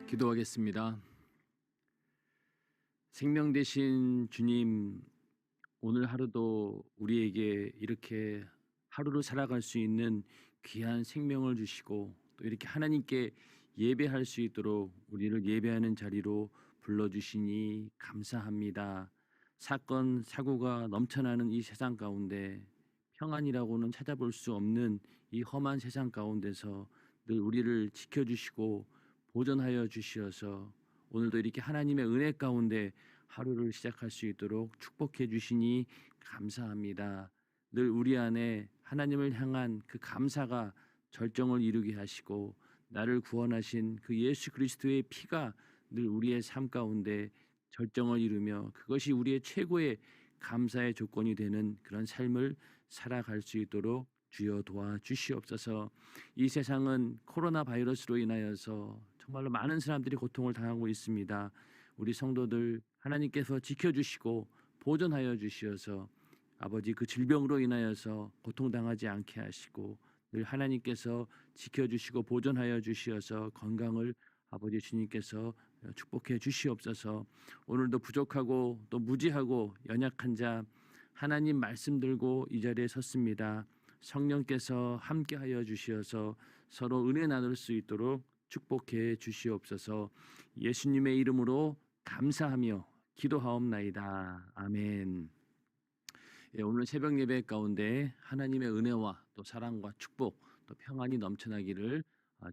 기도하겠습니다. 생명 되신 주님, 오늘 하루도 우리에게 이렇게 하루를 살아갈 수 있는 귀한 생명을 주시고 또 이렇게 하나님께 예배할 수 있도록 우리를 예배하는 자리로 불러주시니 감사합니다. 사건, 사고가 넘쳐나는 이 세상 가운데 평안이라고는 찾아볼 수 없는 이 험한 세상 가운데서 늘 우리를 지켜주시고 보존하여 주시어서 오늘도 이렇게 하나님의 은혜 가운데 하루를 시작할 수 있도록 축복해 주시니 감사합니다. 늘 우리 안에 하나님을 향한 그 감사가 절정을 이루게 하시고 나를 구원하신 그 예수 그리스도의 피가 늘 우리의 삶 가운데 절정을 이루며 그것이 우리의 최고의 감사의 조건이 되는 그런 삶을 살아갈 수 있도록 주여 도와주시옵소서. 이 세상은 코로나 바이러스로 인하여서 정말로 많은 사람들이 고통을 당하고 있습니다. 우리 성도들 하나님께서 지켜주시고 보존하여 주시어서 아버지 그 질병으로 인하여서 고통당하지 않게 하시고 늘 하나님께서 지켜주시고 보존하여 주시어서 건강을 아버지 주님께서 축복해 주시옵소서. 오늘도 부족하고 또 무지하고 연약한 자 하나님 말씀 들고 이 자리에 섰습니다. 성령께서 함께하여 주시어서 서로 은혜 나눌 수 있도록 축복해 주시옵소서. 예수님의 이름으로 감사하며 기도하옵나이다. 아멘. 오늘 새벽 예배 가운데 하나님의 은혜와 또 사랑과 축복 또 평안이 넘쳐나기를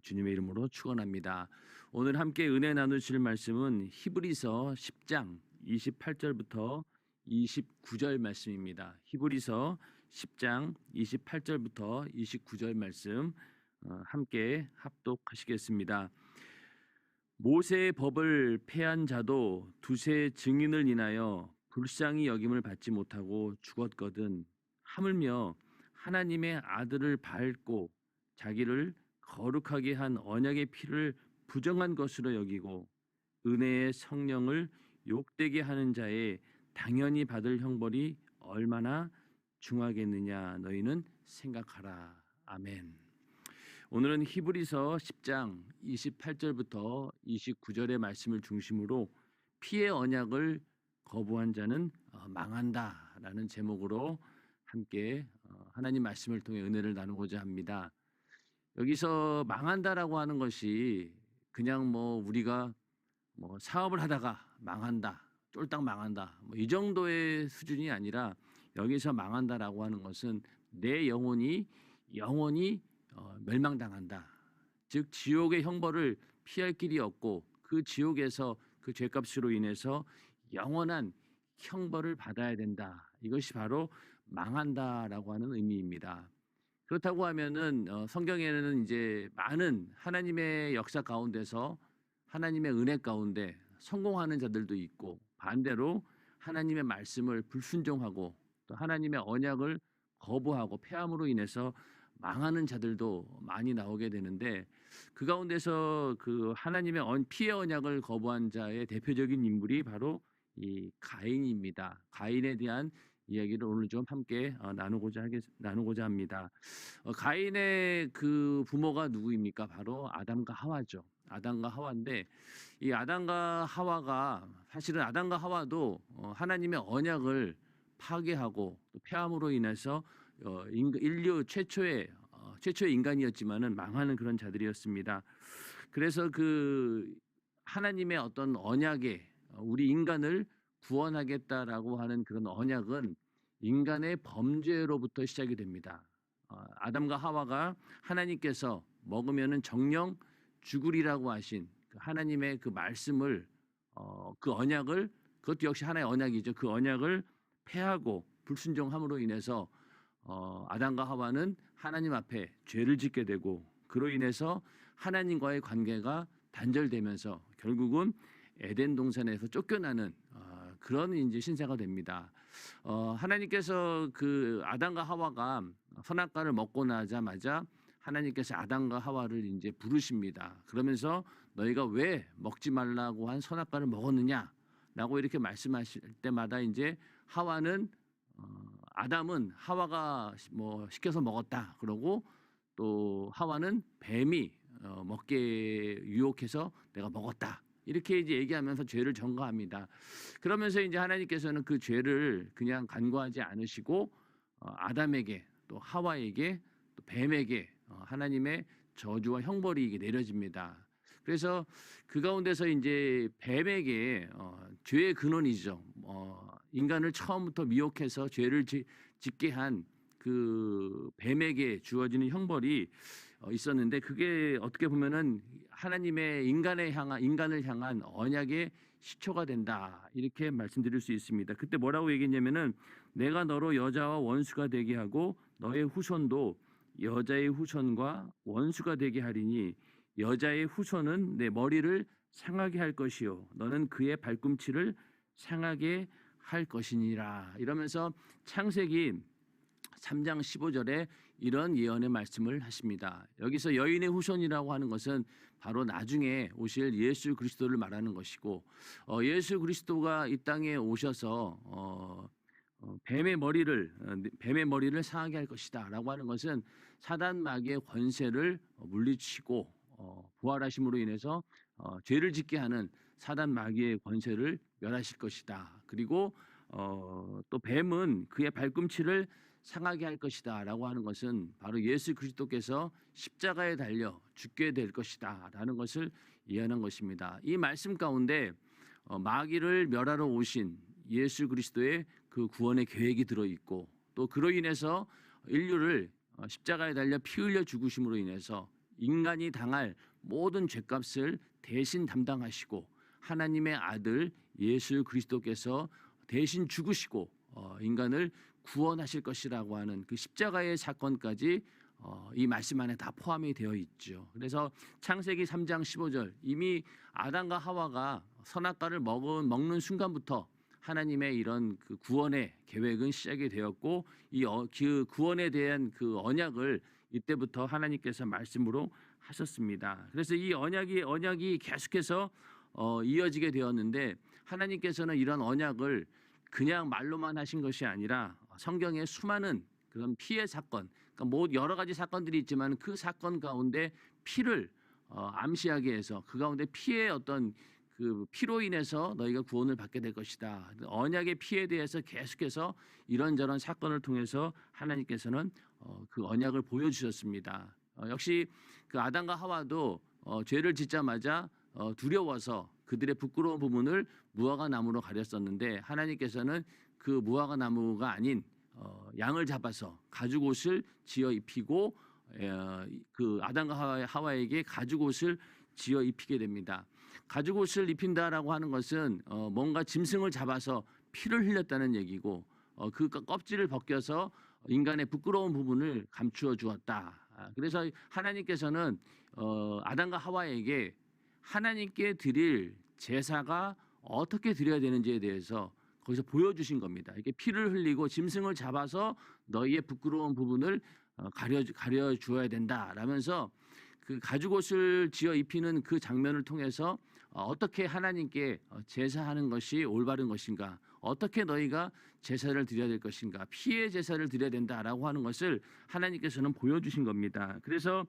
주님의 이름으로 축원합니다. 오늘 함께 은혜 나누실 말씀은 히브리서 10장 28절부터 29절 말씀입니다. 히브리서 10장 28절부터 29절 말씀 함께 합독하시겠습니다. 모세의 법을 폐한 자도 두세 증인을 인하여 불쌍히 여김을 받지 못하고 죽었거든 하물며 하나님의 아들을 밟고 자기를 거룩하게 한 언약의 피를 부정한 것으로 여기고 은혜의 성령을 욕되게 하는 자의 당연히 받을 형벌이 얼마나 중하겠느냐 너희는 생각하라. 아멘. 오늘은 히브리서 10장 28절부터 29절의 말씀을 중심으로 피의 언약을 거부한 자는 망한다라는 제목으로 함께 하나님 말씀을 통해 은혜를 나누고자 합니다. 여기서 망한다라고 하는 것이 그냥 우리가 사업을 하다가 망한다, 쫄딱 망한다, 이 정도의 수준이 아니라 여기서 망한다라고 하는 것은 내 영혼이 멸망당한다. 즉 지옥의 형벌을 피할 길이 없고 그 지옥에서 그 죄값으로 인해서 영원한 형벌을 받아야 된다. 이것이 바로 망한다라고 하는 의미입니다. 그렇다고 하면은 성경에는 이제 많은 하나님의 역사 가운데서 하나님의 은혜 가운데 성공하는 자들도 있고 반대로 하나님의 말씀을 불순종하고 또 하나님의 언약을 거부하고 폐함으로 인해서 망하는 자들도 많이 나오게 되는데 그 가운데서 그 하나님의 피의 언약을 거부한 자의 대표적인 인물이 바로 이 가인입니다. 가인에 대한 이야기를 오늘 좀 함께 나누고자 합니다. 가인의 그 부모가 누구입니까? 바로 아담과 하와죠. 아담과 하와인데 이 아담과 하와가 사실은 아담과 하와도 하나님의 언약을 파괴하고 또 폐함으로 인해서 인류 최초의 인간이었지만은 망하는 그런 자들이었습니다. 그래서 그 하나님의 어떤 언약에 우리 인간을 구원하겠다라고 하는 그런 언약은 인간의 범죄로부터 시작이 됩니다. 아담과 하와가 하나님께서 먹으면은 정령 죽으리라고 하신 하나님의 그 말씀을 그 언약을 그것도 역시 하나의 언약이죠. 그 언약을 폐하고 불순종함으로 인해서 아담과 하와는 하나님 앞에 죄를 짓게 되고 그로 인해서 하나님과의 관계가 단절되면서 결국은 에덴 동산에서 쫓겨나는 그런 이제 신세가 됩니다. 하나님께서 그 아담과 하와가 선악과를 먹고 나자마자 하나님께서 아담과 하와를 이제 부르십니다. 그러면서 너희가 왜 먹지 말라고 한 선악과를 먹었느냐라고 이렇게 말씀하실 때마다 이제 하와는 아담은 하와가 시켜서 먹었다. 그러고 또 하와는 뱀이 먹게 유혹해서 내가 먹었다. 이렇게 이제 얘기하면서 죄를 전가합니다. 그러면서 이제 하나님께서는 그 죄를 그냥 간과하지 않으시고 아담에게 또 하와에게 또 뱀에게 하나님의 저주와 형벌이 이게 내려집니다. 그래서 그 가운데서 이제 뱀에게 죄의 근원이죠. 인간을 처음부터 미혹해서 죄를 짓게 한 그 뱀에게 주어지는 형벌이 있었는데 그게 어떻게 보면은 하나님의 인간을 향한 언약의 시초가 된다 이렇게 말씀드릴 수 있습니다. 그때 뭐라고 얘기했냐면은 내가 너로 여자와 원수가 되게 하고 너의 후손도 여자의 후손과 원수가 되게 하리니 여자의 후손은 내 머리를 상하게 할 것이요 너는 그의 발꿈치를 상하게 할 것이니라. 이러면서 창세기 3장 15절에 이런 예언의 말씀을 하십니다. 여기서 여인의 후손이라고 하는 것은 바로 나중에 오실 예수 그리스도를 말하는 것이고 예수 그리스도가 이 땅에 오셔서 뱀의 머리를 상하게 할 것이다라고 하는 것은 사단 마귀의 권세를 물리치고 부활하심으로 인해서 죄를 짓게 하는 사단 마귀의 권세를 멸하실 것이다. 그리고 또 뱀은 그의 발꿈치를 상하게 할 것이다라고 하는 것은 바로 예수 그리스도께서 십자가에 달려 죽게 될 것이다라는 것을 예언한 것입니다. 이 말씀 가운데 마귀를 멸하러 오신 예수 그리스도의 그 구원의 계획이 들어 있고 또 그로 인해서 인류를 십자가에 달려 피 흘려 죽으심으로 인해서 인간이 당할 모든 죄값을 대신 담당하시고 하나님의 아들 예수 그리스도께서 대신 죽으시고 인간을 구원하실 것이라고 하는 그 십자가의 사건까지 이 말씀 안에 다 포함이 되어 있죠. 그래서 창세기 3장 15절 이미 아담과 하와가 선악과를 먹는 순간부터 하나님의 이런 그 구원의 계획은 시작이 되었고 그 구원에 대한 그 언약을 이때부터 하나님께서 말씀으로 하셨습니다. 그래서 이 언약이 계속해서 이어지게 되었는데 하나님께서는 이런 언약을 그냥 말로만 하신 것이 아니라 성경에 수많은 그런 피해 사건, 그러니까 뭐 여러 가지 사건들이 있지만 그 사건 가운데 피를 암시하게 해서 그 가운데 피의 어떤 그 피로 인해서 너희가 구원을 받게 될 것이다. 언약의 피에 대해서 계속해서 이런저런 사건을 통해서 하나님께서는 그 언약을 보여주셨습니다. 역시 그 아담과 하와도 죄를 짓자마자 두려워서 그들의 부끄러운 부분을 무화과 나무로 가렸었는데 하나님께서는 그 무화과 나무가 아닌 양을 잡아서 가죽옷을 지어 입히고 그 아담과 하와에게 가죽옷을 지어 입히게 됩니다. 가죽옷을 입힌다라고 하는 것은 뭔가 짐승을 잡아서 피를 흘렸다는 얘기고 그 껍질을 벗겨서 인간의 부끄러운 부분을 감추어 주었다. 그래서 하나님께서는 아담과 하와에게 하나님께 드릴 제사가 어떻게 드려야 되는지에 대해서 거기서 보여주신 겁니다. 이렇게 피를 흘리고 짐승을 잡아서 너희의 부끄러운 부분을 가려 주어야 된다라면서 그 가죽옷을 지어 입히는 그 장면을 통해서 어떻게 하나님께 제사하는 것이 올바른 것인가, 어떻게 너희가 제사를 드려야 될 것인가, 피의 제사를 드려야 된다라고 하는 것을 하나님께서는 보여주신 겁니다. 그래서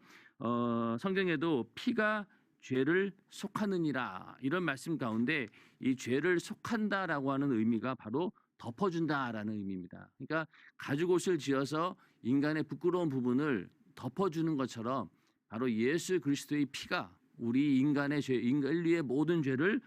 성경에도 피가 죄를 속하느니라 이런 말씀 가운데 이 죄를 속한다라고 하는 의미가 바로 덮어준다라는 의미입니다. 그러니까 가죽옷을 지어서 인간의 부끄러운 부분을 덮어주는 것처럼 바로 예수 그리스도의 피가 우리 인간의 죄, 인류의 모든 죄를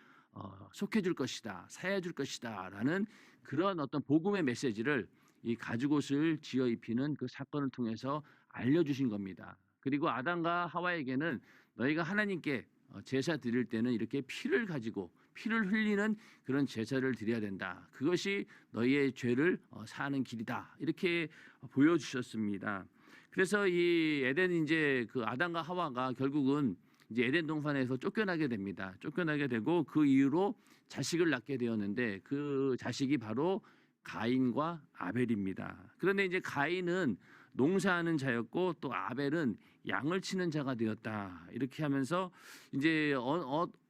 속해줄 것이다, 사해줄 것이다라는 그런 어떤 복음의 메시지를 이 가죽옷을 지어 입히는 그 사건을 통해서 알려주신 겁니다. 그리고 아담과 하와에게는 너희가 하나님께 제사 드릴 때는 이렇게 피를 가지고 피를 흘리는 그런 제사를 드려야 된다. 그것이 너희의 죄를 사하는 길이다. 이렇게 보여주셨습니다. 그래서 이 에덴 이제 그 아담과 하와가 결국은 이제 에덴 동산에서 쫓겨나게 됩니다. 쫓겨나게 되고 그 이후로 자식을 낳게 되었는데 그 자식이 바로 가인과 아벨입니다. 그런데 이제 가인은 농사하는 자였고 또 아벨은 양을 치는 자가 되었다. 이렇게 하면서 이제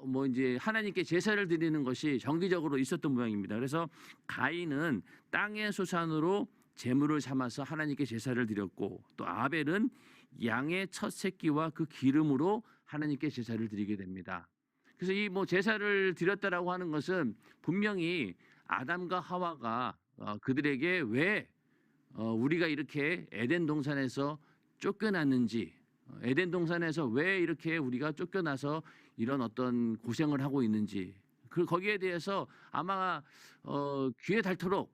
뭐 이제 하나님께 제사를 드리는 것이 정기적으로 있었던 모양입니다. 그래서 가인은 땅의 소산으로 제물을 삼아서 하나님께 제사를 드렸고 또 아벨은 양의 첫 새끼와 그 기름으로 하나님께 제사를 드리게 됩니다. 그래서 이 뭐 제사를 드렸다라고 하는 것은 분명히 아담과 하와가 그들에게 왜 우리가 이렇게 에덴 동산에서 쫓겨났는지, 에덴 동산에서 왜 이렇게 우리가 쫓겨나서 이런 어떤 고생을 하고 있는지, 거기에 대해서 아마 귀에 닳도록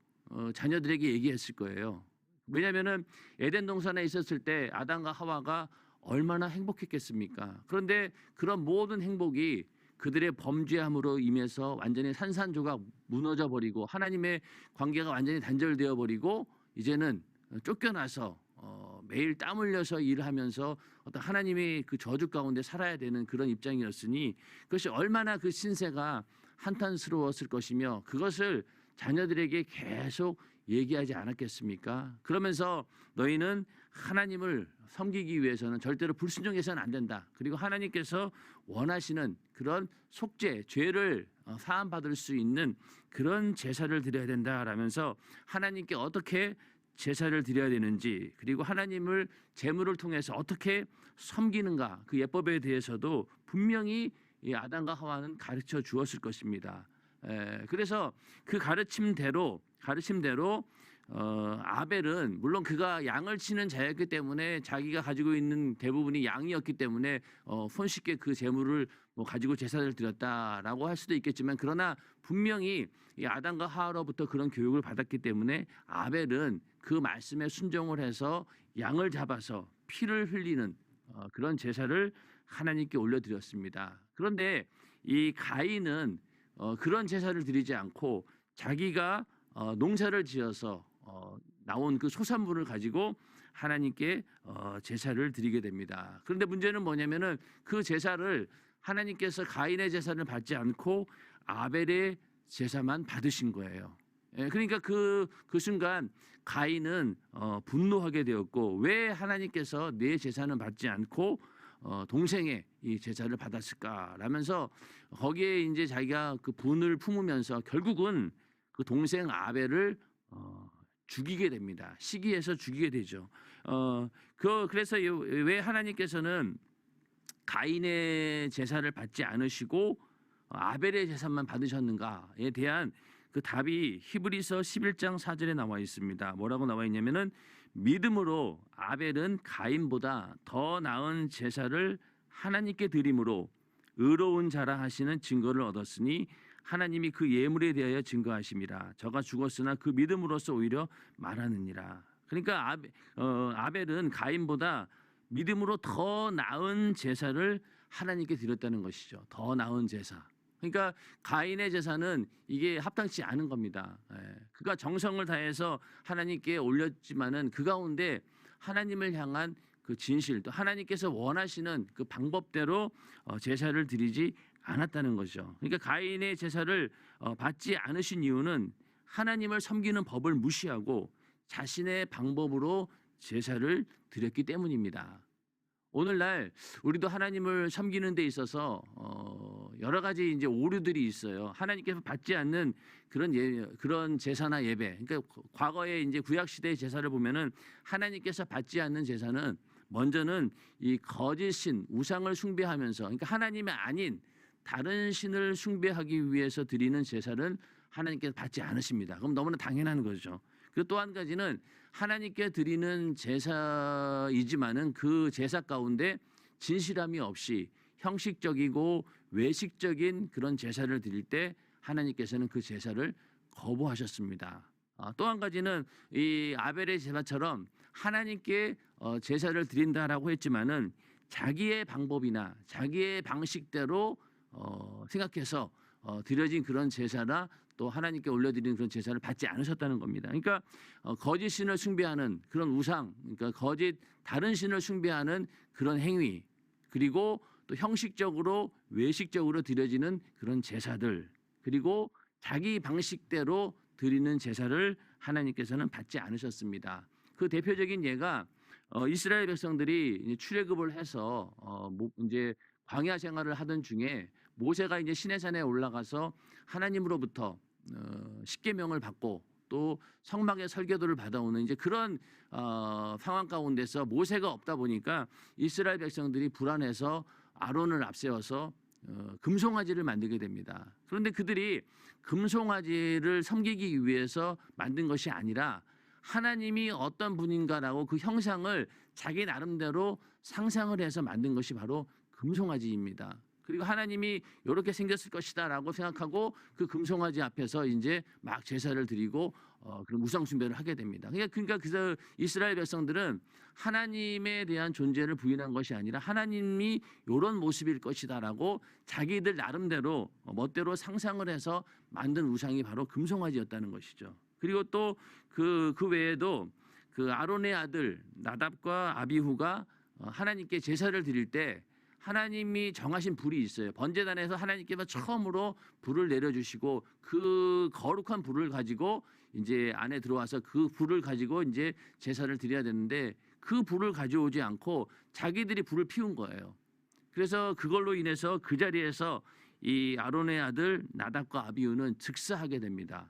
자녀들에게 얘기했을 거예요. 왜냐하면은 에덴 동산에 있었을 때 아담과 하와가 얼마나 행복했겠습니까? 그런데 그런 모든 행복이 그들의 범죄함으로 인해서 완전히 산산조각 무너져 버리고 하나님의 관계가 완전히 단절되어 버리고 이제는 쫓겨나서 매일 땀 흘려서 일하면서 어떤 하나님의 그 저주 가운데 살아야 되는 그런 입장이었으니 그것이 얼마나 그 신세가 한탄스러웠을 것이며 그것을 자녀들에게 계속 얘기하지 않았겠습니까? 그러면서 너희는 하나님을 섬기기 위해서는 절대로 불순종해서는 안 된다. 그리고 하나님께서 원하시는 그런 속죄, 죄를 사함받을 수 있는 그런 제사를 드려야 된다라면서 하나님께 어떻게 제사를 드려야 되는지 그리고 하나님을 제물을 통해서 어떻게 섬기는가 그 예법에 대해서도 분명히 이 아담과 하와는 가르쳐 주었을 것입니다. 그래서 그 가르침대로 아벨은 물론 그가 양을 치는 자였기 때문에 자기가 가지고 있는 대부분이 양이었기 때문에 손쉽게 그 제물을 뭐 가지고 제사를 드렸다라고 할 수도 있겠지만 그러나 분명히 이 아담과 하와로부터 그런 교육을 받았기 때문에 아벨은 그 말씀에 순종을 해서 양을 잡아서 피를 흘리는 그런 제사를 하나님께 올려드렸습니다. 그런데 이 가인은 그런 제사를 드리지 않고 자기가 농사를 지어서 나온 그 소산물을 가지고 하나님께 제사를 드리게 됩니다. 그런데 문제는 뭐냐면은 그 제사를 하나님께서 가인의 제사를 받지 않고 아벨의 제사만 받으신 거예요. 그러니까 그 순간 가인은 분노하게 되었고 왜 하나님께서 내 제사는 받지 않고 동생의 이 제사를 받았을까라면서 거기에 이제 자기가 그 분을 품으면서 결국은 그 동생 아벨을 죽이게 됩니다. 시기해서 죽이게 되죠. 그래서 왜 하나님께서는 가인의 제사를 받지 않으시고 아벨의 제사만 받으셨는가에 대한 그 답이 히브리서 11장 4절에 나와 있습니다. 뭐라고 나와 있냐면은 믿음으로 아벨은 가인보다 더 나은 제사를 하나님께 드림으로 의로운 자라 하시는 증거를 얻었으니 하나님이 그 예물에 대하여 증거하심이라. 저가 죽었으나 그 믿음으로써 오히려 말하느니라. 그러니까 아벨은 가인보다 믿음으로 더 나은 제사를 하나님께 드렸다는 것이죠. 더 나은 제사. 그러니까 가인의 제사는 이게 합당치 않은 겁니다. 그가 정성을 다해서 하나님께 올렸지만은 그 가운데 하나님을 향한 그 진실, 또 하나님께서 원하시는 그 방법대로 제사를 드리지 않았다는 거죠. 그러니까 가인의 제사를 받지 않으신 이유는 하나님을 섬기는 법을 무시하고 자신의 방법으로 제사를 드렸기 때문입니다. 오늘날 우리도 하나님을 섬기는 데 있어서 여러 가지 이제 오류들이 있어요. 하나님께서 받지 않는 그런 제사나 예배. 그러니까 과거에 이제 구약 시대의 제사를 보면은 하나님께서 받지 않는 제사는 먼저는 이 거짓 신, 우상을 숭배하면서 그러니까 하나님이 아닌 다른 신을 숭배하기 위해서 드리는 제사는 하나님께서 받지 않으십니다. 그럼 너무나 당연한 거죠. 그 또 한 가지는 하나님께 드리는 제사이지만은 그 제사 가운데 진실함이 없이 형식적이고 외식적인 그런 제사를 드릴 때 하나님께서는 그 제사를 거부하셨습니다. 또 한 가지는 이 아벨의 제사처럼 하나님께 제사를 드린다라고 했지만은 자기의 방법이나 자기의 방식대로 생각해서 드려진 그런 제사나 또 하나님께 올려드리는 그런 제사를 받지 않으셨다는 겁니다. 그러니까 거짓 신을 숭배하는 그런 우상, 그러니까 거짓 다른 신을 숭배하는 그런 행위, 그리고 또 형식적으로 외식적으로 드려지는 그런 제사들, 그리고 자기 방식대로 드리는 제사를 하나님께서는 받지 않으셨습니다. 그 대표적인 예가 이스라엘 백성들이 출애굽을 해서 이제 광야 생활을 하던 중에 모세가 이제 시내산에 올라가서 하나님으로부터 십계명을 받고 또 성막의 설교도를 받아오는 이제 그런 상황 가운데서 모세가 없다 보니까 이스라엘 백성들이 불안해서 아론을 앞세워서 금송아지를 만들게 됩니다. 그런데 그들이 금송아지를 섬기기 위해서 만든 것이 아니라 하나님이 어떤 분인가라고 그 형상을 자기 나름대로 상상을 해서 만든 것이 바로 금송아지입니다. 그리고 하나님이 이렇게 생겼을 것이다라고 생각하고 그 금송아지 앞에서 이제 막 제사를 드리고 그런 우상 숭배를 하게 됩니다. 그러니까 그래서 이스라엘 백성들은 하나님에 대한 존재를 부인한 것이 아니라 하나님이 이런 모습일 것이다라고 자기들 나름대로 멋대로 상상을 해서 만든 우상이 바로 금송아지였다는 것이죠. 그리고 또 그 외에도 그 아론의 아들 나답과 아비후가 하나님께 제사를 드릴 때 하나님이 정하신 불이 있어요. 번제단에서 하나님께서 처음으로 불을 내려주시고 그 거룩한 불을 가지고 이제 안에 들어와서 그 불을 가지고 이제 제사를 드려야 되는데 그 불을 가져오지 않고 자기들이 불을 피운 거예요. 그래서 그걸로 인해서 그 자리에서 이 아론의 아들 나답과 아비후는 즉사하게 됩니다.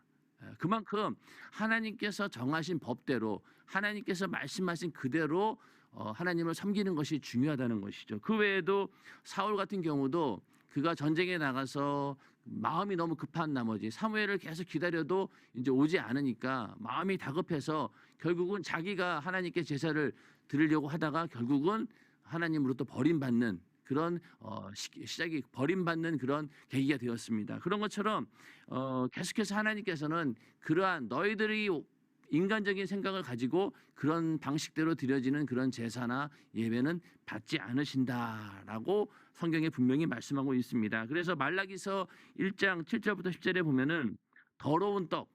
그만큼 하나님께서 정하신 법대로 하나님께서 말씀하신 그대로 하나님을 섬기는 것이 중요하다는 것이죠. 그 외에도 사울 같은 경우도 그가 전쟁에 나가서 마음이 너무 급한 나머지 사무엘을 계속 기다려도 이제 오지 않으니까 마음이 다급해서 결국은 자기가 하나님께 제사를 드리려고 하다가 결국은 하나님으로부터 버림받는 그런 시작이 버림받는 그런 계기가 되었습니다. 그런 것처럼 계속해서 하나님께서는 그러한 너희들이 인간적인 생각을 가지고 그런 방식대로 드려지는 그런 제사나 예배는 받지 않으신다라고 성경에 분명히 말씀하고 있습니다. 그래서 말라기서 1장 7절부터 10절에 보면은 더러운 떡,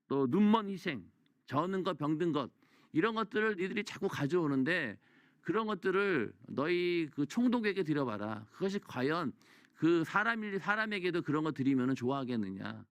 또 눈먼 희생, 저는 것, 병든 것 이런 것들을 니들이 자꾸 가져오는데 그런 것들을 너희 그 총독에게 드려봐라. 그것이 과연 그 사람에게도 그런 거 드리면 좋아하겠느냐.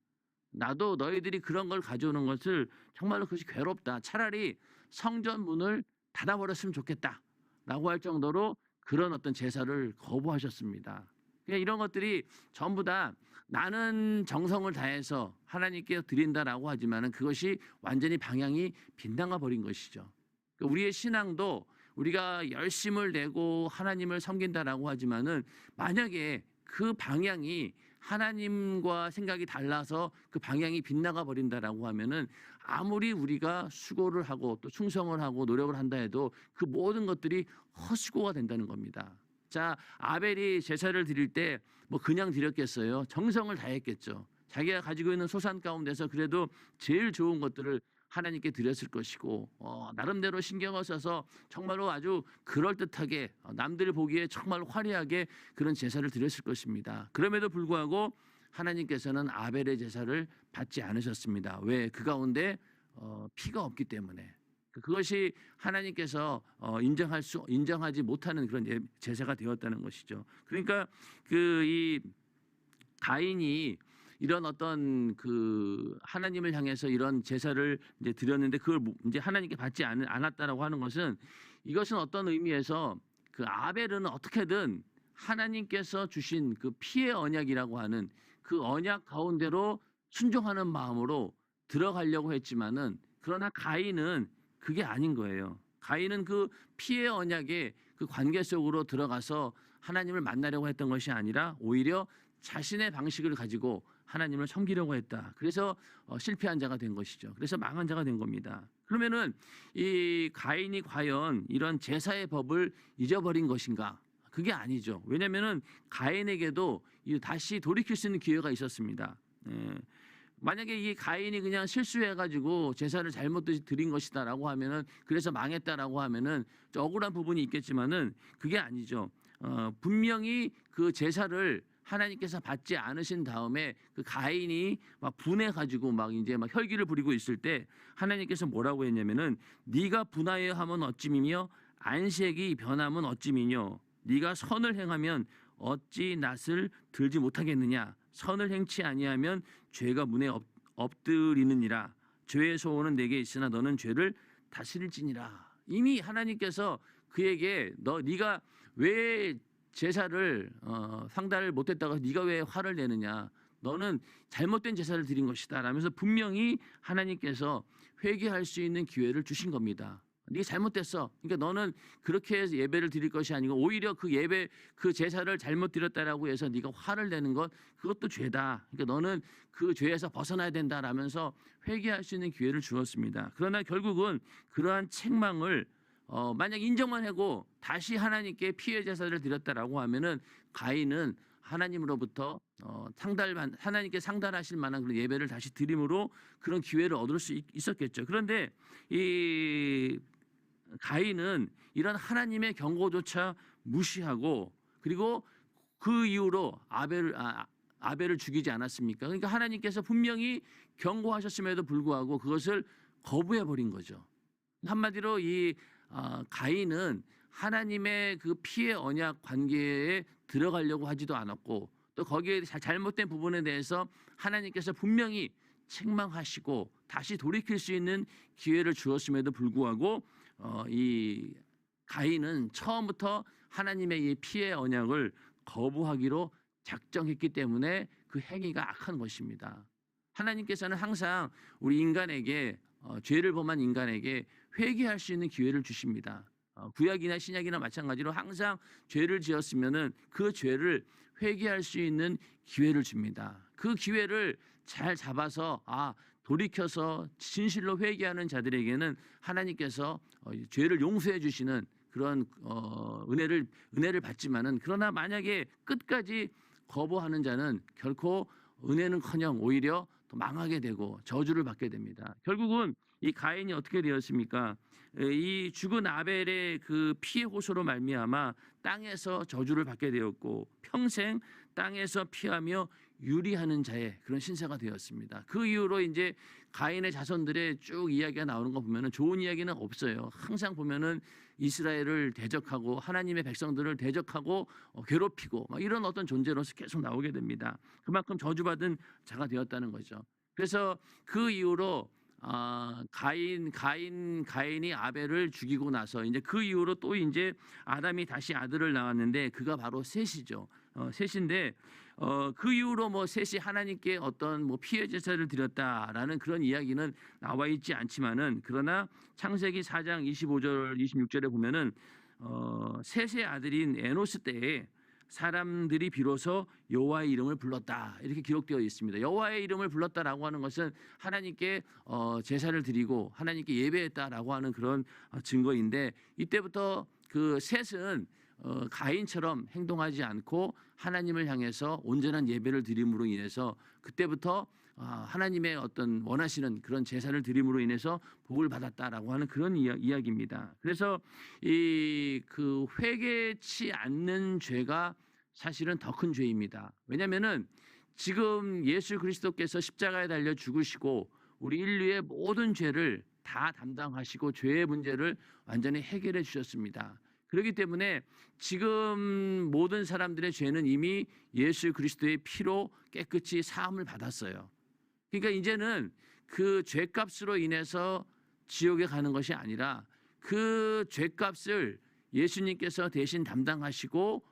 나도 너희들이 그런 걸 가져오는 것을 정말로 그것이 괴롭다. 차라리 성전 문을 닫아버렸으면 좋겠다. 라고 할 정도로 그런 어떤 제사를 거부하셨습니다. 그러니까 이런 것들이 전부 다 나는 정성을 다해서 하나님께 드린다라고 하지만 그것이 완전히 방향이 빗나가 버린 것이죠. 그러니까 우리의 신앙도 우리가 열심을 내고 하나님을 섬긴다라고 하지만은 만약에 그 방향이 하나님과 생각이 달라서 그 방향이 빗나가 버린다라고 하면은 아무리 우리가 수고를 하고 또 충성을 하고 노력을 한다 해도 그 모든 것들이 헛수고가 된다는 겁니다. 자, 아벨이 제사를 드릴 때 뭐 그냥 드렸겠어요? 정성을 다했겠죠. 자기가 가지고 있는 소산 가운데서 그래도 제일 좋은 것들을 하나님께 드렸을 것이고 나름대로 신경을 써서 정말로 아주 그럴듯하게 남들 보기에 정말 화려하게 그런 제사를 드렸을 것입니다. 그럼에도 불구하고 하나님께서는 아벨의 제사를 받지 않으셨습니다. 왜? 그 가운데 피가 없기 때문에. 그것이 하나님께서 인정하지 못하는 그런 제사가 되었다는 것이죠. 그러니까 이 가인이 이런 어떤 그 하나님을 향해서 이런 제사를 이제 드렸는데 그걸 이제 하나님께 받지 않았다라고 하는 것은 이것은 어떤 의미에서 그 아벨은 어떻게든 하나님께서 주신 그 피의 언약이라고 하는 그 언약 가운데로 순종하는 마음으로 들어가려고 했지만은 그러나 가인은 그게 아닌 거예요. 가인은 그 피의 언약의 그 관계 속으로 들어가서 하나님을 만나려고 했던 것이 아니라 오히려 자신의 방식을 가지고 하나님을 섬기려고 했다. 그래서 실패한 자가 된 것이죠. 그래서 망한 자가 된 겁니다. 그러면은 이 가인이 과연 이런 제사의 법을 잊어버린 것인가? 그게 아니죠. 왜냐하면은 가인에게도 다시 돌이킬 수 있는 기회가 있었습니다. 만약에 이 가인이 그냥 실수해가지고 제사를 잘못 드린 것이다라고 하면은 그래서 망했다라고 하면은 억울한 부분이 있겠지만은 그게 아니죠. 분명히 그 제사를 하나님께서 받지 않으신 다음에 그 가인이 막 분해가지고 막 이제 막 혈기를 부리고 있을 때 하나님께서 뭐라고 했냐면은 네가 분하여 하면 어찌미며 안색이 변하면 어찌미뇨 네가 선을 행하면 어찌 낯을 들지 못하겠느냐 선을 행치 아니하면 죄가 문에 엎드리느니라 죄의 소원은 내게 있으나 너는 죄를 다스릴지니라. 이미 하나님께서 그에게 네가 왜 제사를 상달을 못했다가 네가 왜 화를 내느냐 너는 잘못된 제사를 드린 것이다 라면서 분명히 하나님께서 회개할 수 있는 기회를 주신 겁니다. 네가 잘못됐어. 그러니까 너는 그렇게 해서 예배를 드릴 것이 아니고 오히려 그 예배 그 제사를 잘못 드렸다라고 해서 네가 화를 내는 것 그것도 죄다. 그러니까 너는 그 죄에서 벗어나야 된다라면서 회개할 수 있는 기회를 주었습니다. 그러나 결국은 그러한 책망을 만약 인정만 하고 다시 하나님께 피해 제사를 드렸다라고 하면은 가인은 하나님으로부터 하나님께 상달하실 만한 그런 예배를 다시 드림으로 그런 기회를 얻을 수 있었겠죠. 그런데 이 가인은 이런 하나님의 경고조차 무시하고 그리고 그 이후로 아벨을 죽이지 않았습니까? 그러니까 하나님께서 분명히 경고하셨음에도 불구하고 그것을 거부해 버린 거죠. 한마디로 이 가인은 하나님의 그 피해 언약 관계에 들어가려고 하지도 않았고 또 거기에 잘못된 부분에 대해서 하나님께서 분명히 책망하시고 다시 돌이킬 수 있는 기회를 주었음에도 불구하고 이 가인은 처음부터 하나님의 이 피해 언약을 거부하기로 작정했기 때문에 그 행위가 악한 것입니다. 하나님께서는 항상 우리 인간에게 죄를 범한 인간에게 회개할 수 있는 기회를 주십니다. 구약이나 신약이나 마찬가지로 항상 죄를 지었으면은 그 죄를 회개할 수 있는 기회를 줍니다. 그 기회를 잘 잡아서 돌이켜서 진실로 회개하는 자들에게는 하나님께서 죄를 용서해 주시는 그런 은혜를 받지만은 그러나 만약에 끝까지 거부하는 자는 결코 은혜는커녕 오히려 더 망하게 되고 저주를 받게 됩니다. 결국은 이 가인이 어떻게 되었습니까? 이 죽은 아벨의 그 피해 호소로 말미암아 땅에서 저주를 받게 되었고 평생 땅에서 피하며 유리하는 자의 그런 신세가 되었습니다. 그 이후로 이제 가인의 자손들의 쭉 이야기가 나오는 거 보면은 좋은 이야기는 없어요. 항상 보면은 이스라엘을 대적하고 하나님의 백성들을 대적하고 괴롭히고 이런 어떤 존재로서 계속 나오게 됩니다. 그만큼 저주받은 자가 되었다는 거죠. 그래서 그 이후로 가인이 아벨을 죽이고 나서 이제 그 이후로 또 이제 아담이 다시 아들을 낳았는데 그가 바로 셋이죠. 셋인데 그 이후로 뭐 셋이 하나님께 어떤 뭐 피해 제사를 드렸다라는 그런 이야기는 나와 있지 않지만은 그러나 창세기 4장 25절 26절에 보면은 셋의 아들인 에노스 때에 사람들이 비로소 여호와의 이름을 불렀다 이렇게 기록되어 있습니다. 여호와의 이름을 불렀다라고 하는 것은 하나님께 제사를 드리고 하나님께 예배했다라고 하는 그런 증거인데 이때부터 그 셋은 가인처럼 행동하지 않고 하나님을 향해서 온전한 예배를 드림으로 인해서 그때부터 하나님의 어떤 원하시는 그런 제사를 드림으로 인해서 복을 받았다라고 하는 그런 이야기입니다. 그래서 이 그 회개치 않는 죄가 사실은 더 큰 죄입니다. 왜냐하면은 지금 예수 그리스도께서 십자가에 달려 죽으시고 우리 인류의 모든 죄를 다 담당하시고 죄의 문제를 완전히 해결해 주셨습니다. 그렇기 때문에 지금 모든 사람들의 죄는 이미 예수 그리스도의 피로 깨끗이 사함을 받았어요. 그러니까 이제는 그 죄값으로 인해서 지옥에 가는 것이 아니라 그 죄값을 예수님께서 대신 담당하시고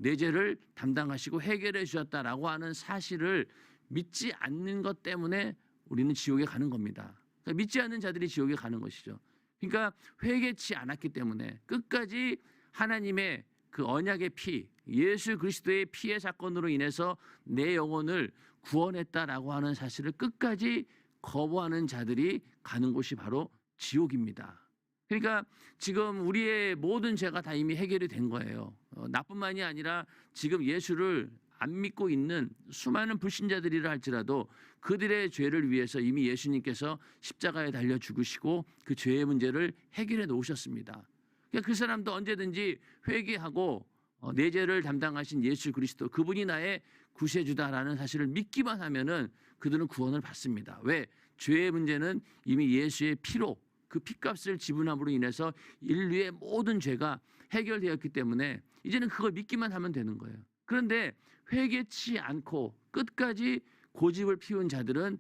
내 죄를 담당하시고 해결해 주셨다라고 하는 사실을 믿지 않는 것 때문에 우리는 지옥에 가는 겁니다. 그러니까 믿지 않는 자들이 지옥에 가는 것이죠. 그러니까 회개치 않았기 때문에 끝까지 하나님의 그 언약의 피, 예수 그리스도의 피의 사건으로 인해서 내 영혼을 구원했다라고 하는 사실을 끝까지 거부하는 자들이 가는 곳이 바로 지옥입니다. 그러니까 지금 우리의 모든 죄가 다 이미 해결이 된 거예요. 나뿐만이 아니라 지금 예수를 안 믿고 있는 수많은 불신자들이라 할지라도 그들의 죄를 위해서 이미 예수님께서 십자가에 달려 죽으시고 그 죄의 문제를 해결해 놓으셨습니다. 그러니까 그 사람도 언제든지 회개하고 내 죄를 담당하신 예수 그리스도 그분이 나의 구세주다라는 사실을 믿기만 하면은 그들은 구원을 받습니다. 왜? 죄의 문제는 이미 예수의 피로 그 피값을 지불함으로 인해서 인류의 모든 죄가 해결되었기 때문에 이제는 그걸 믿기만 하면 되는 거예요. 그런데 회개치 않고 끝까지 고집을 피운 자들은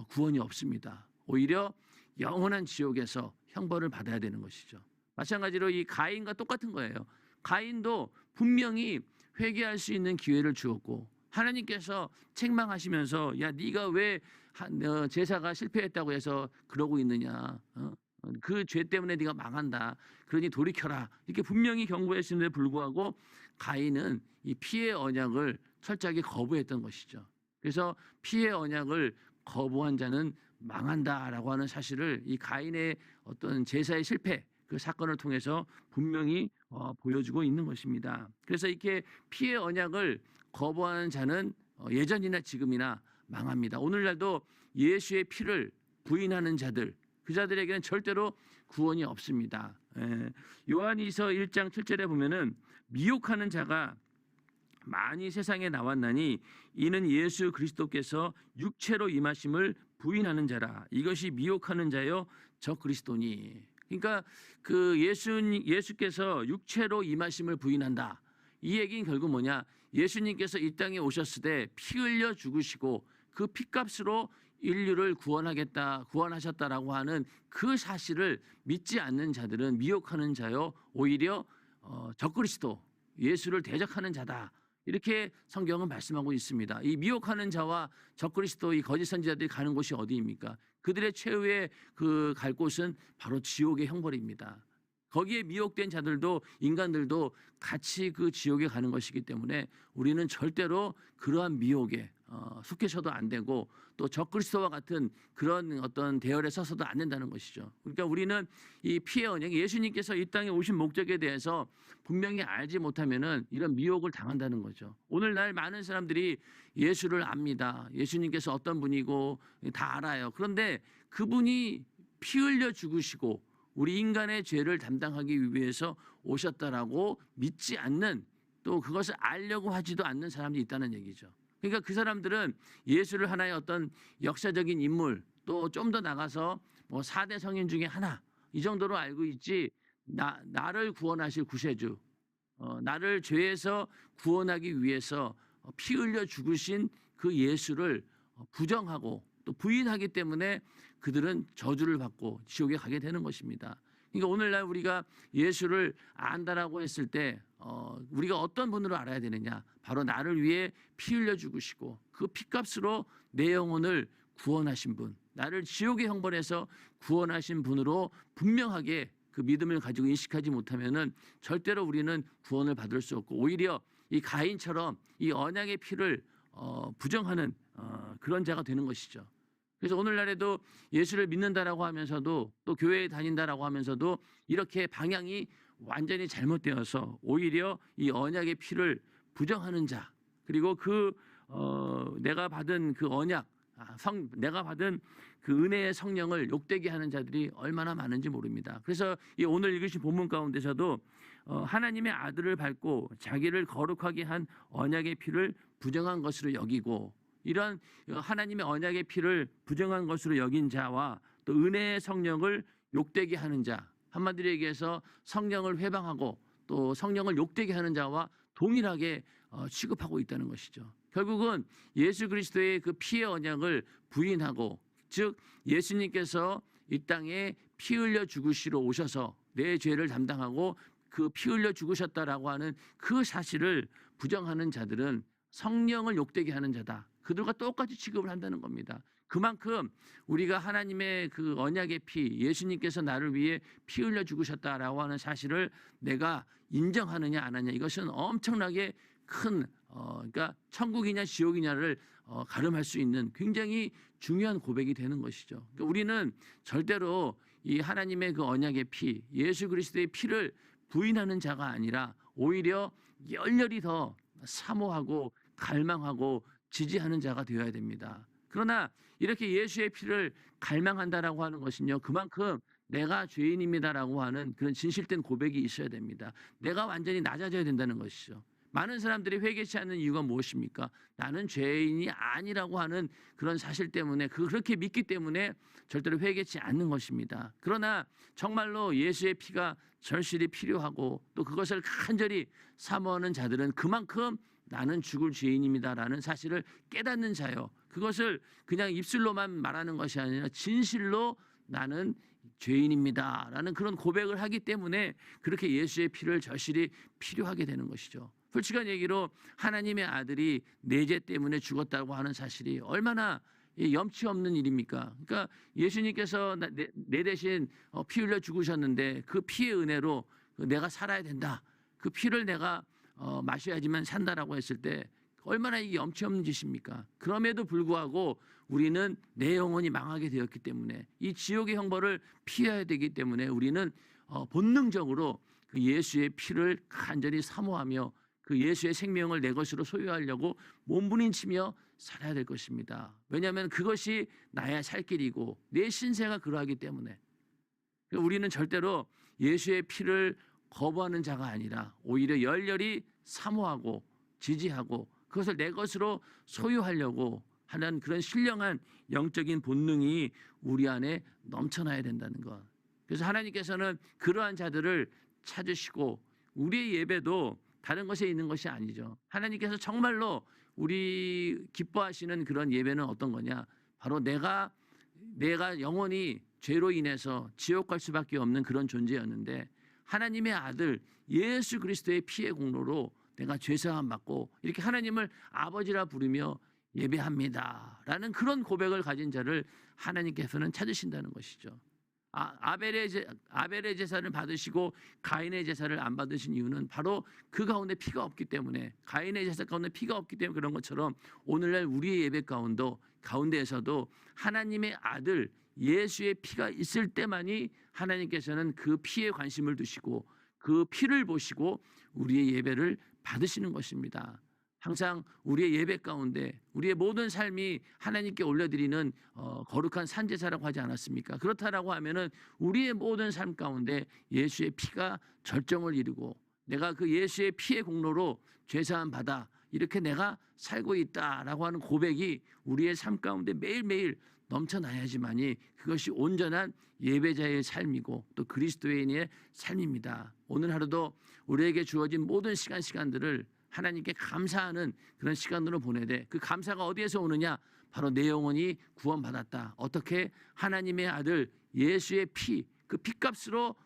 구원이 없습니다. 오히려 영원한 지옥에서 형벌을 받아야 되는 것이죠. 마찬가지로 이 가인과 똑같은 거예요. 가인도 분명히 회개할 수 있는 기회를 주었고 하나님께서 책망하시면서 야 네가 왜 제사가 실패했다고 해서 그러고 있느냐. 그 죄 때문에 네가 망한다. 그러니 돌이켜라. 이렇게 분명히 경고했음에도 불구하고 가인은 이 피의 언약을 철저하게 거부했던 것이죠. 그래서 피의 언약을 거부한 자는 망한다라고 하는 사실을 이 가인의 어떤 제사의 실패 그 사건을 통해서 분명히 보여주고 있는 것입니다. 그래서 이렇게 피의 언약을 거부하는 자는 예전이나 지금이나 망합니다. 오늘날도 예수의 피를 부인하는 자들, 그 자들에게는 절대로 구원이 없습니다. 요한이서 1장 7절에 보면은 미혹하는 자가 많이 세상에 나왔나니 이는 예수 그리스도께서 육체로 임하심을 부인하는 자라. 이것이 미혹하는 자요 저 그리스도니. 그러니까 그 예수께서 육체로 임하심을 부인한다. 이 얘기는 결국 뭐냐? 예수님께서 이 땅에 오셨을 때 피 흘려 죽으시고 그 피값으로 인류를 구원하셨다라고 하는 그 사실을 믿지 않는 자들은 미혹하는 자요 오히려 적그리스도 예수를 대적하는 자다. 이렇게 성경은 말씀하고 있습니다. 이 미혹하는 자와 적그리스도 이 거짓 선지자들이 가는 곳이 어디입니까? 그들의 최후의 그 갈 곳은 바로 지옥의 형벌입니다. 거기에 미혹된 자들도 인간들도 같이 그 지옥에 가는 것이기 때문에 우리는 절대로 그러한 미혹에 속해서도 안 되고 또 적그리스도와 같은 그런 어떤 대열에 서서도 안 된다는 것이죠. 그러니까 우리는 이 피의 언약, 예수님께서 이 땅에 오신 목적에 대해서 분명히 알지 못하면은 이런 미혹을 당한다는 거죠. 오늘날 많은 사람들이 예수를 압니다. 예수님께서 어떤 분이고 다 알아요. 그런데 그분이 피 흘려 죽으시고 우리 인간의 죄를 담당하기 위해서 오셨다라고 믿지 않는 또 그것을 알려고 하지도 않는 사람들이 있다는 얘기죠. 그러니까 그 사람들은 예수를 하나의 어떤 역사적인 인물 또 좀 더 나가서 뭐 4대 성인 중에 하나 이 정도로 알고 있지 나를 구원하실 구세주 나를 죄에서 구원하기 위해서 피 흘려 죽으신 그 예수를 부정하고 또 부인하기 때문에 그들은 저주를 받고 지옥에 가게 되는 것입니다. 그러니까 오늘날 우리가 예수를 안다라고 했을 때 우리가 어떤 분으로 알아야 되느냐? 바로 나를 위해 피 흘려 죽으시고 그 피값으로 내 영혼을 구원하신 분, 나를 지옥의 형벌에서 구원하신 분으로 분명하게 그 믿음을 가지고 인식하지 못하면은 절대로 우리는 구원을 받을 수 없고 오히려 이 가인처럼 이 언약의 피를 부정하는 그런 자가 되는 것이죠. 그래서 오늘날에도 예수를 믿는다라고 하면서도 또 교회에 다닌다라고 하면서도 이렇게 방향이 완전히 잘못되어서 오히려 이 언약의 피를 부정하는 자 그리고 내가 받은 그 언약 내가 받은 그 은혜의 성령을 욕되게 하는 자들이 얼마나 많은지 모릅니다. 그래서 이 오늘 읽으신 본문 가운데서도 하나님의 아들을 밟고 자기를 거룩하게 한 언약의 피를 부정한 것으로 여기고 이런 하나님의 언약의 피를 부정한 것으로 여긴 자와 또 은혜의 성령을 욕되게 하는 자 한마디로 얘기해서 성령을 회방하고 또 성령을 욕되게 하는 자와 동일하게 취급하고 있다는 것이죠. 결국은 예수 그리스도의 그 피의 언약을 부인하고 즉 예수님께서 이 땅에 피 흘려 죽으시러 오셔서 내 죄를 담당하고 그 피 흘려 죽으셨다라고 하는 그 사실을 부정하는 자들은 성령을 욕되게 하는 자다. 그들과 똑같이 취급을 한다는 겁니다. 그만큼 우리가 하나님의 그 언약의 피, 예수님께서 나를 위해 피 흘려 죽으셨다라고 하는 사실을 내가 인정하느냐 안 하느냐 이것은 엄청나게 큰 그러니까 천국이냐 지옥이냐를 가름할 수 있는 굉장히 중요한 고백이 되는 것이죠. 그러니까 우리는 절대로 이 하나님의 그 언약의 피, 예수 그리스도의 피를 부인하는 자가 아니라 오히려 열렬히 더 사모하고 갈망하고 지지하는 자가 되어야 됩니다. 그러나 이렇게 예수의 피를 갈망한다라고 하는 것은요, 그만큼 내가 죄인입니다라고 하는 그런 진실된 고백이 있어야 됩니다. 내가 완전히 낮아져야 된다는 것이죠. 많은 사람들이 회개치 않는 이유가 무엇입니까? 나는 죄인이 아니라고 하는 그런 사실 때문에 그렇게 믿기 때문에 절대로 회개치 않는 것입니다. 그러나 정말로 예수의 피가 절실히 필요하고 또 그것을 간절히 사모하는 자들은 그만큼 나는 죽을 죄인입니다라는 사실을 깨닫는 자요. 그것을 그냥 입술로만 말하는 것이 아니라 진실로 나는 죄인입니다라는 그런 고백을 하기 때문에 그렇게 예수의 피를 절실히 필요하게 되는 것이죠. 솔직한 얘기로 하나님의 아들이 내 죄 때문에 죽었다고 하는 사실이 얼마나 이 염치 없는 일입니까? 그러니까 예수님께서 내 대신 피 흘려 죽으셨는데 그 피의 은혜로 내가 살아야 된다. 그 피를 내가 마셔야지만 산다라고 했을 때 얼마나 이게 염치 없는 짓입니까? 그럼에도 불구하고 우리는 내 영혼이 망하게 되었기 때문에 이 지옥의 형벌을 피해야 되기 때문에 우리는 본능적으로 그 예수의 피를 간절히 사모하며 그 예수의 생명을 내 것으로 소유하려고 몸부림치며 살아야 될 것입니다. 왜냐하면 그것이 나의 살 길이고 내 신세가 그러하기 때문에 우리는 절대로 예수의 피를 거부하는 자가 아니라 오히려 열렬히 사모하고 지지하고 그것을 내 것으로 소유하려고 하는 그런 신령한 영적인 본능이 우리 안에 넘쳐나야 된다는 것. 그래서 하나님께서는 그러한 자들을 찾으시고 우리의 예배도 다른 것에 있는 것이 아니죠. 하나님께서 정말로 우리 기뻐하시는 그런 예배는 어떤 거냐? 바로 내가 영원히 죄로 인해서 지옥 갈 수밖에 없는 그런 존재였는데 하나님의 아들 예수 그리스도의 피의 공로로 내가 죄사함 받고 이렇게 하나님을 아버지라 부르며 예배합니다라는 그런 고백을 가진 자를 하나님께서는 찾으신다는 것이죠. 아벨의 제사를 받으시고 가인의 제사를 안 받으신 이유는 바로 그 가운데 피가 없기 때문에 가인의 제사 가운데 피가 없기 때문에 그런 것처럼 오늘날 우리의 예배 가운데에서도 하나님의 아들 예수의 피가 있을 때만이 하나님께서는 그 피에 관심을 두시고 그 피를 보시고 우리의 예배를 받으시는 것입니다. 항상 우리의 예배 가운데 우리의 모든 삶이 하나님께 올려드리는 거룩한 산제사라고 하지 않았습니까? 그렇다라고 하면은 우리의 모든 삶 가운데 예수의 피가 절정을 이루고 내가 그 예수의 피의 공로로 죄사함 받아 이렇게 내가 살고 있다라고 하는 고백이 우리의 삶 가운데 매일매일 넘쳐나야지만이 그것이 온전한 예배자의 삶이고 또 그리스도인의 삶입니다. 오늘 하루도 우리에게 주어진 모든 시간들을 하나님께 감사하는 그런 시간으로 보내되 그 감사가 어디에서 오느냐? 바로 내 영혼이 구원받았다. 어떻게? 하나님의 아들 예수의 피, 그 피값으로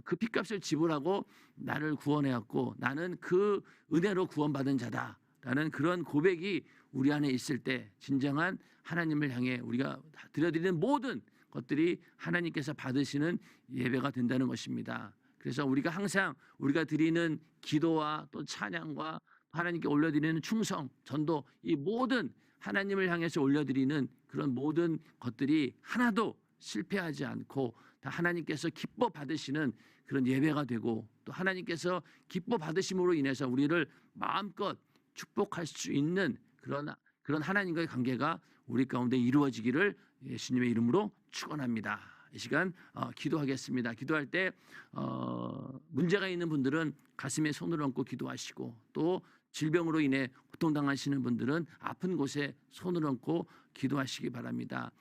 그 피값을 지불하고 나를 구원해왔고 나는 그 은혜로 구원받은 자다라는 그런 고백이 우리 안에 있을 때 진정한 하나님을 향해 우리가 드려드리는 모든 것들이 하나님께서 받으시는 예배가 된다는 것입니다. 그래서 우리가 항상 우리가 드리는 기도와 또 찬양과 하나님께 올려드리는 충성, 전도 이 모든 하나님을 향해서 올려드리는 그런 모든 것들이 하나도 실패하지 않고 다 하나님께서 기뻐 받으시는 그런 예배가 되고 또 하나님께서 기뻐 받으심으로 인해서 우리를 마음껏 축복할 수 있는 그런 하나님과의 관계가 우리 가운데 이루어지기를 예수님의 이름으로 축원합니다. 이 시간 기도하겠습니다. 기도할 때 문제가 있는 분들은 가슴에 손을 얹고 기도하시고 또 질병으로 인해 고통당하시는 분들은 아픈 곳에 손을 얹고 기도하시기 바랍니다.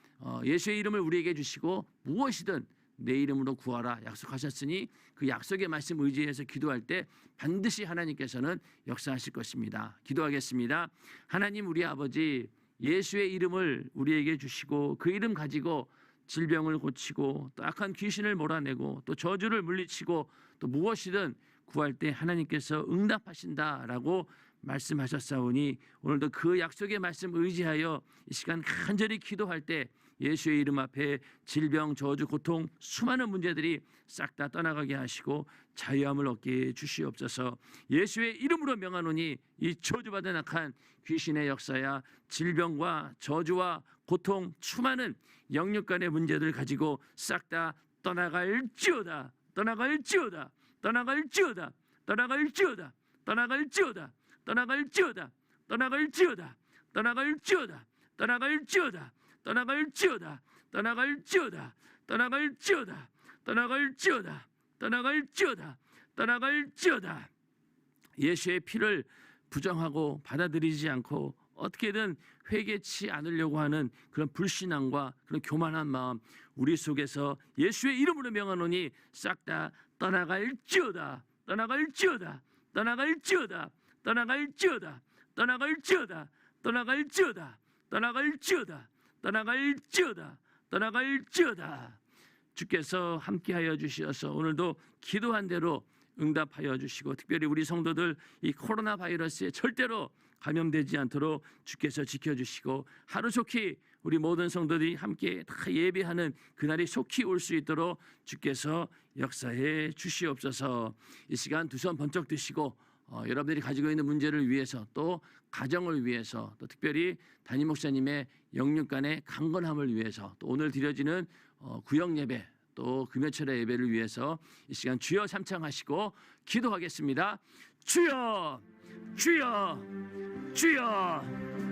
예수의 이름을 우리에게 주시고 무엇이든 내 이름으로 구하라 약속하셨으니 그 약속의 말씀 의지해서 기도할 때 반드시 하나님께서는 역사하실 것입니다. 기도하겠습니다. 하나님 우리 아버지 예수의 이름을 우리에게 주시고 그 이름 가지고 질병을 고치고 또 악한 귀신을 몰아내고 또 저주를 물리치고 또 무엇이든 구할 때 하나님께서 응답하신다라고 말씀하셨사오니 오늘도 그 약속의 말씀 의지하여 이 시간 간절히 기도할 때 예수의 이름 앞에 질병, 저주, 고통, 수많은 문제들이 싹 다 떠나가게 하시고 자유함을 얻게 주시옵소서. 예수의 이름으로 명하노니 이 저주받은 악한 귀신의 역사야 질병과 저주와 고통, 수많은 영육간의 문제들 가지고 싹 다 떠나갈지어다. 떠나갈지어다. 떠나갈지어다. 떠나갈지어다. 떠나갈지어다. 떠나갈지어다. 떠나갈지어다. 떠나갈지어다. 떠나갈지어다. 떠나갈지어다. 떠나갈지어다. 떠나갈지어다. 떠나갈지어다. 떠나갈지어다. 떠나갈지어다. 예수의 피를 부정하고 받아들이지 않고 어떻게든 회개치 않으려고 하는 그런 불신앙과 그런 교만한 마음 우리 속에서 예수의 이름으로 명하노니 싹 다 떠나갈지어다. 떠나갈지어다. 떠나갈지어다. 떠나갈지어다. 떠나갈지어다. 떠나갈지어다. 떠나갈지어다. 떠나갈지어다. 떠나갈지어다. 주께서 함께하여 주시어서 오늘도 기도한 대로 응답하여 주시고 특별히 우리 성도들 이 코로나 바이러스에 절대로 감염되지 않도록 주께서 지켜주시고 하루 속히 우리 모든 성도들이 함께 다 예배하는 그날이 속히 올 수 있도록 주께서 역사해 주시옵소서. 이 시간 두 손 번쩍 드시고 여러분들이 가지고 있는 문제를 위해서 또 가정을 위해서 또 특별히 담임 목사님의 영육간의 강건함을 위해서 또 오늘 드려지는 구역 예배 또 금요철의 예배를 위해서 이 시간 주여 삼창하시고 기도하겠습니다. 주여 주여 주여